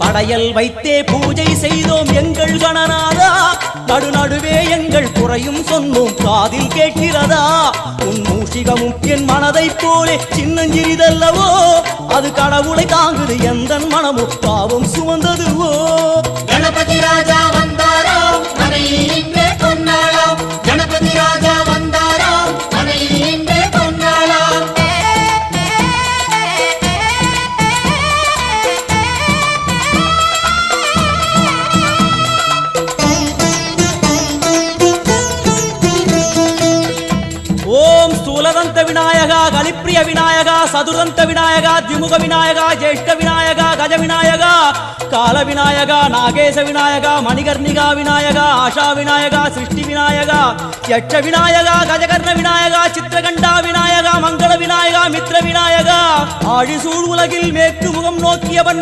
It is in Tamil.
படையல் வைத்தே பூஜை செய்தோம் எங்கள் கணநாதா, நடுநடுவே எங்கள் குறையும் சொன்னோம் காதில் கேட்கிறதா. உன் மூஷிகமும் என் மனதைப் போலே சின்னஞ்சிறிதல்லவோ, அது கடவுளை தாங்குது எந்த மனமும் பாவம் சுமந்ததுவோ. கணபதி ராஜா வந்தாரோ மனையில் இன்றே பொன்னாளாம், கணபதி ராஜா வந்தாரோ மனையில் இன்றே பொன்னாளாம். ஓம் ஸ்தூலதந்த விநாயகா, கலிப்பிரிய விநாயகா, சதுரந்த விநாயகா, திமுக விநாயகா, ஜேஷ்ட விநாயகா, கஜ விநாயகா, கால விநாயகா, நாகேச விநாயகா, மணிகர்ணிகா விநாயகா, ஆஷா விநாயகா, சிருஷ்டி விநாயகா, யட்ச விநாயகா, கஜகர்ண விநாயகா, சித்திரகண்டா விநாயகா, மங்கள விநாயகா, மித்ர விநாயகா, ஆழிசூழ் உலகில் மேற்கு முகம் நோக்கியவன்